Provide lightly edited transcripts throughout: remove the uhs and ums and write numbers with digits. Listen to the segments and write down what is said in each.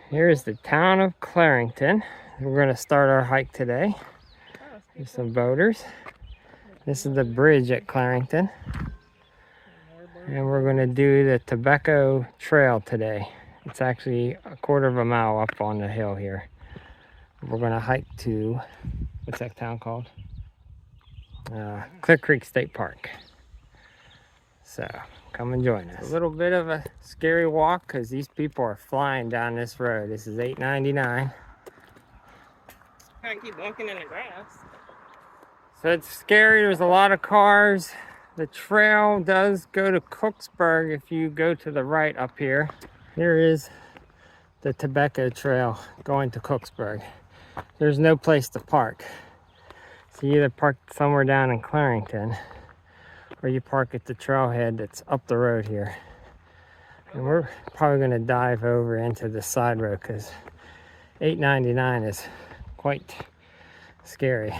Here's the town of Clarington. We're going to start our hike today. There's some boaters. This is the bridge at Clarington. And we're going to do the Tobecco Trail today. It's actually a quarter of a mile up on the hill here. We're going to hike to, what's that town called? Clear Creek State Park. So come and join us. A little bit of a scary walk because these people are flying down this road. This is 899. Can't keep walking in the grass. So it's scary. There's a lot of cars. The trail does go to Cooksburg if you go to the right up here. Here is the Tobecco Trail going to Cooksburg. There's no place to park. So you either park somewhere down in Clarington or you park at the trailhead that's up the road here. And we're probably going to dive over into the side road because 899 is quite scary.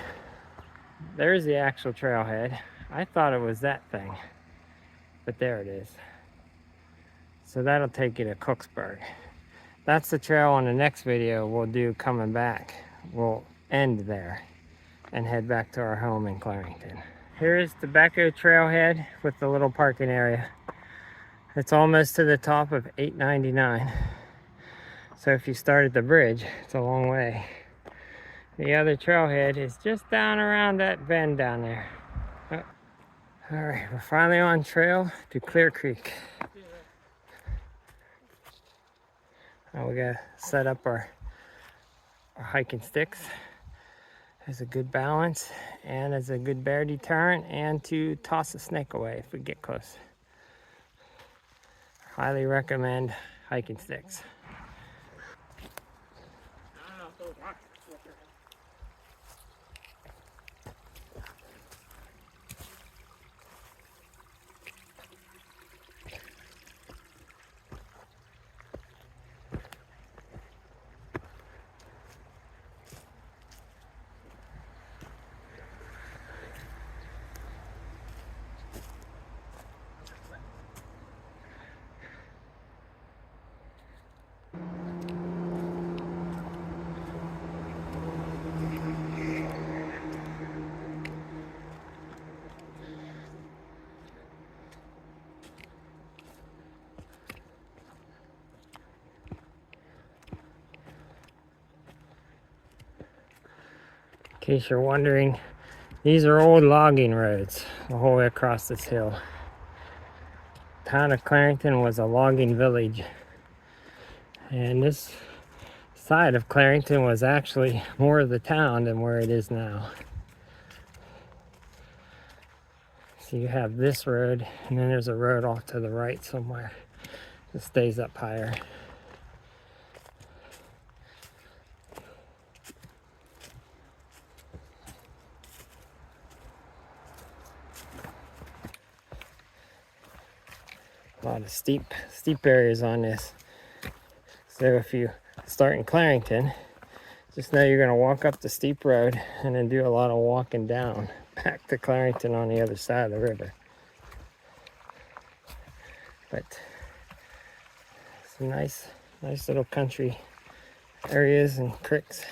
There's the actual trailhead. I thought it was that thing, but there it is. So that'll take you to Cooksburg. That's the trail on the next video we'll do coming back. We'll end there and head back to our home in Clarington. Here's the Tobecco trailhead with the little parking area. It's almost to the top of 899. So if you start at the bridge, it's a long way. The other trailhead is just down around that bend down there. Oh. All right, we're finally on trail to Clear Creek. Now we gotta set up our hiking sticks as a good balance and as a good bear deterrent and to toss a snake away if we get close. Highly recommend hiking sticks. I don't know if those rocks are slippery. In case you're wondering, these are old logging roads the whole way across this hill. The town of Clarington was a logging village. And this side of Clarington was actually more of the town than where it is now. So you have this road, and then there's a road off to the right somewhere that stays up higher. A lot of steep areas on this. So if you start in Clarington, just know you're going to walk up the steep road and then do a lot of walking down back to Clarington on the other side of the river. But some nice little country areas and creeks.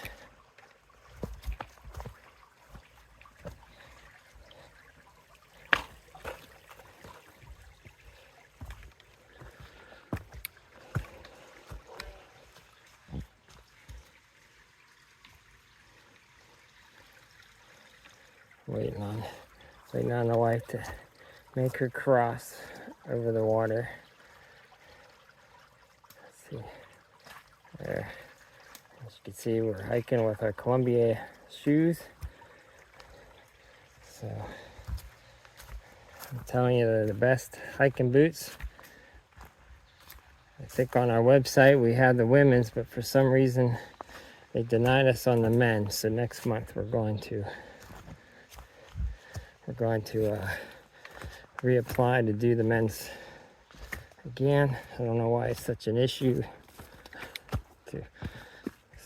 Waiting on the wife to make her cross over the water. Let's see. There. As you can see, we're hiking with our Columbia shoes. So I'm telling you, they're the best hiking boots. I think on our website we have the women's, but for some reason they denied us on the men's. So next month we're going to reapply to do the men's again. I don't know why it's such an issue to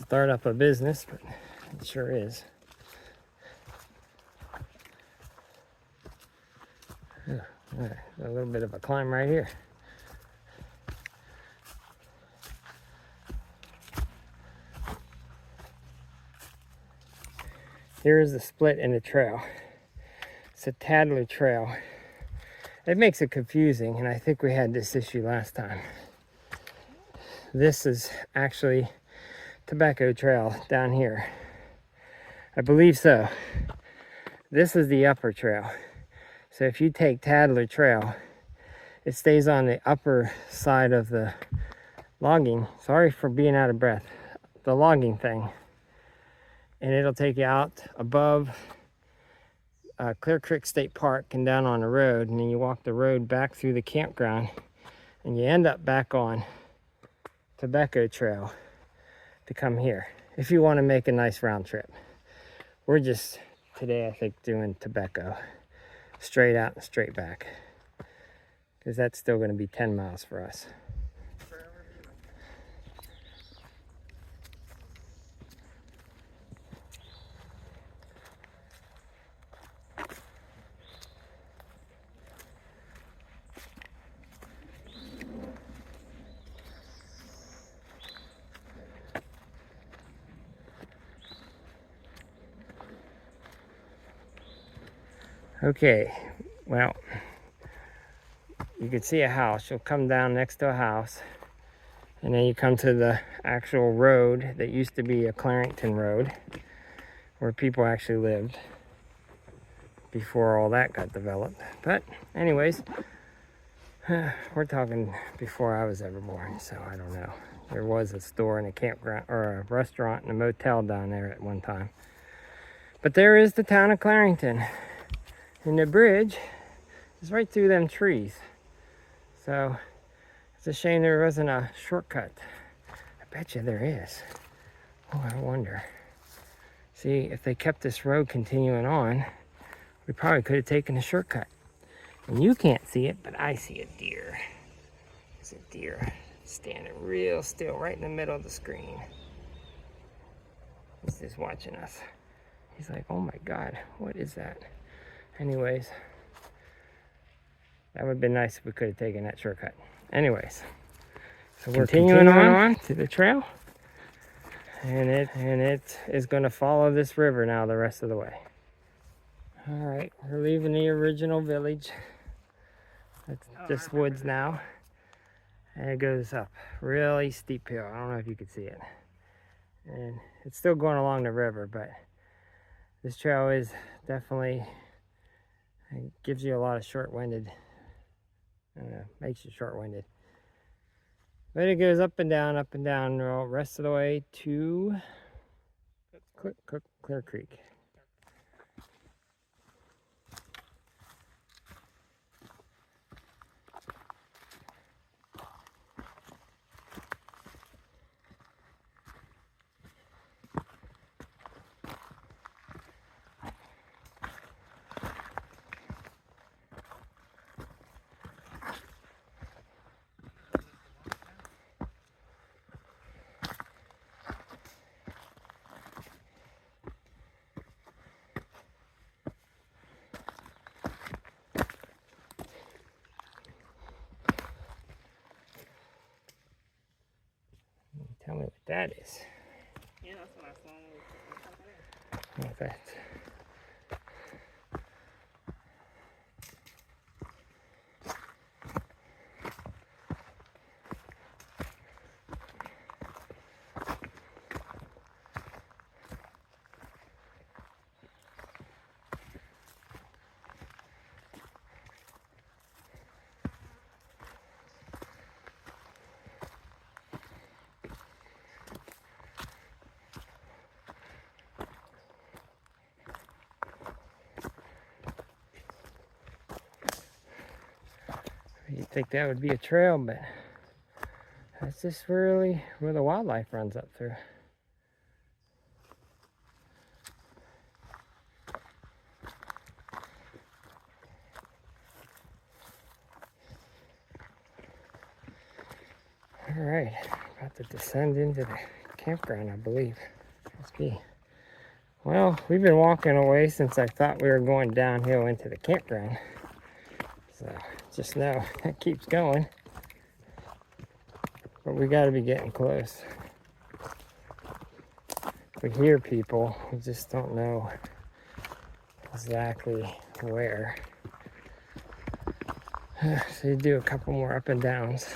start up a business, but it sure is. All right, a little bit of a climb right here. Here is the split in the trail. It's a Tadler trail. It makes it confusing, and I think we had this issue last time. This is actually Tobecco Trail down here. I believe so. This is the upper trail. So if you take Tadler Trail, it stays on the upper side of the logging. Sorry for being out of breath. The logging thing. And it'll take you out above Clear Creek State Park and down on the road. And then you walk the road back through the campground. And you end up back on Tobecco Trail to come here. If you want to make a nice round trip. We're just, today I think, doing Tobecco. Straight out and straight back. Because that's still going to be 10 miles for us. Okay, well, you can see a house. You'll come down next to a house, and then you come to the actual road that used to be a Clarington road, where people actually lived before all that got developed. But anyways, we're talking before I was ever born, so I don't know. There was a store and a campground, or a restaurant and a motel down there at one time. But there is the town of Clarington. And the bridge is right through them trees. So it's a shame there wasn't a shortcut. I bet you there is. Oh, I wonder. See, if they kept this road continuing on, we probably could have taken a shortcut. And you can't see it, but I see a deer. There's a deer standing real still right in the middle of the screen. He's just watching us. He's like, oh my God, what is that? Anyways, that would have been nice if we could have taken that shortcut. Anyways, so we're continuing on to the trail, and it is going to follow this river now the rest of the way. All right, we're leaving the original village. It's just woods now, and it goes up really steep hill. I don't know if you can see it, and it's still going along the river, but this trail is definitely. It gives you a lot of short-winded, makes you short-winded. But it goes up and down the rest of the way to Clear Creek. Tell me what that is. Yeah, that's what I saw. What's that? You'd think that would be a trail, but that's just really where the wildlife runs up through. All right, about to descend into the campground, I believe. Must be. Well, we've been walking away since I thought we were going downhill into the campground. So just know that keeps going. But we got to be getting close. We hear people, we just don't know exactly where. So you do a couple more up and downs.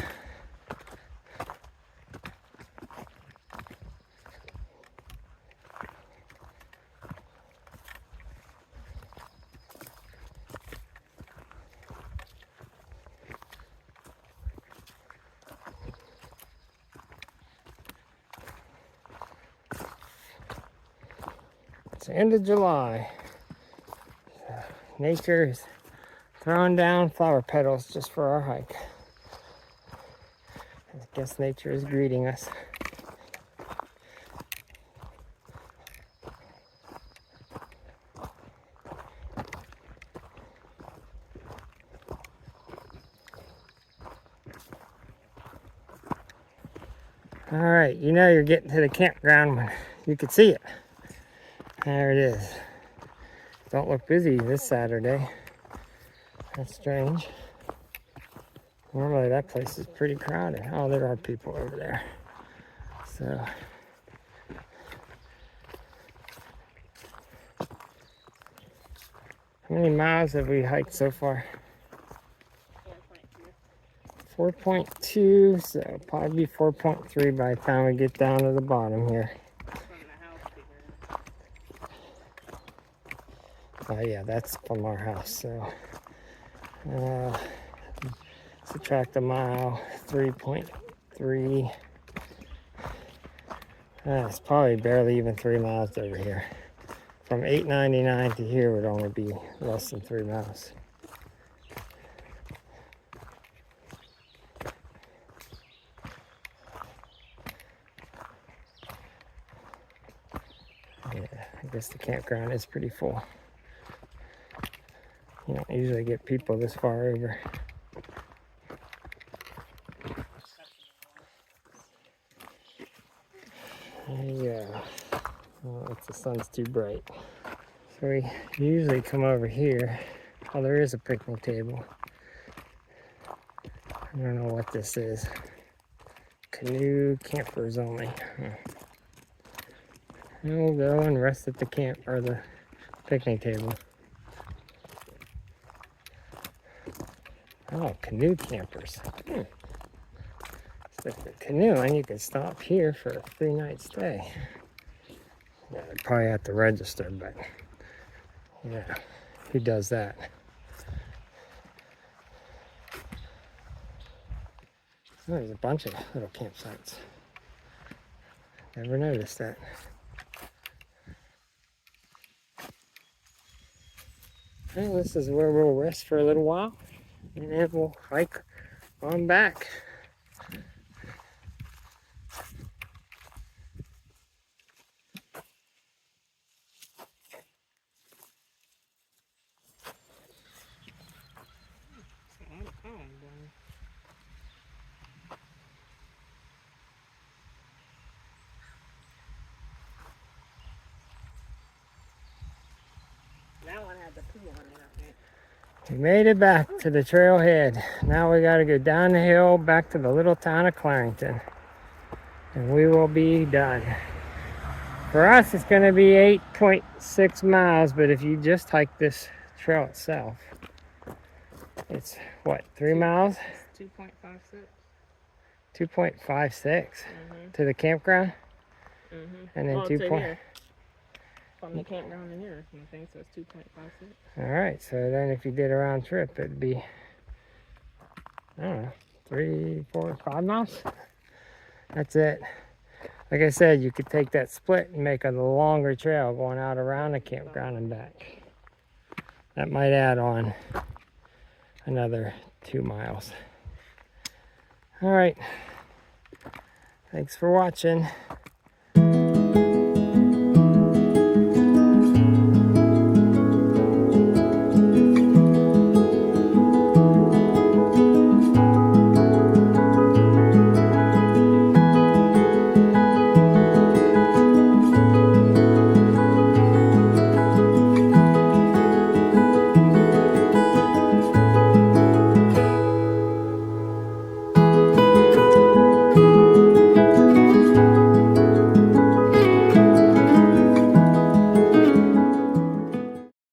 It's the end of July. Nature is throwing down flower petals just for our hike. I guess nature is greeting us. All right, you know you're getting to the campground when you can see it. There it is. Don't look busy this Saturday. That's strange. Normally that place is pretty crowded. Oh, there are people over there. So, how many miles have we hiked so far? 4.2, so probably 4.3 by the time we get down to the bottom here. Oh yeah, that's from our house, so subtract a mile, 3.3. It's probably barely even 3 miles over here. From 899 to here would only be less than 3 miles. Yeah, I guess the campground is pretty full. You don't usually get people this far over. There you go. Oh, the sun's too bright. So we usually come over here. Oh, there is a picnic table. I don't know what this is. Canoe campers only. And we'll go and rest at the camp or the picnic table. Oh, canoe campers. So if you're canoeing, you can stop here for a 3-night stay. Yeah, they probably have to register, but yeah, who does that? Oh, there's a bunch of little campsites. Never noticed that. Well, this is where we'll rest for a little while, and then we'll hike on back. That one had the poo on it, I think. We made it back to the trailhead. Now we got to go down the hill back to the little town of Clarington, and we will be done. For us, it's going to be 8.6 miles, but if you just hike this trail itself, it's what, 3 miles? 2.56. 2.56 to the campground, and then Well, 2. to here. From the campground in here, I think so. It's 2.56. All right, so then if you did a round trip, it'd be, I don't know, 3, 4, 5 miles. That's it. Like I said, you could take that split and make a longer trail going out around the campground and back. That might add on another 2 miles. All right. Thanks for watching.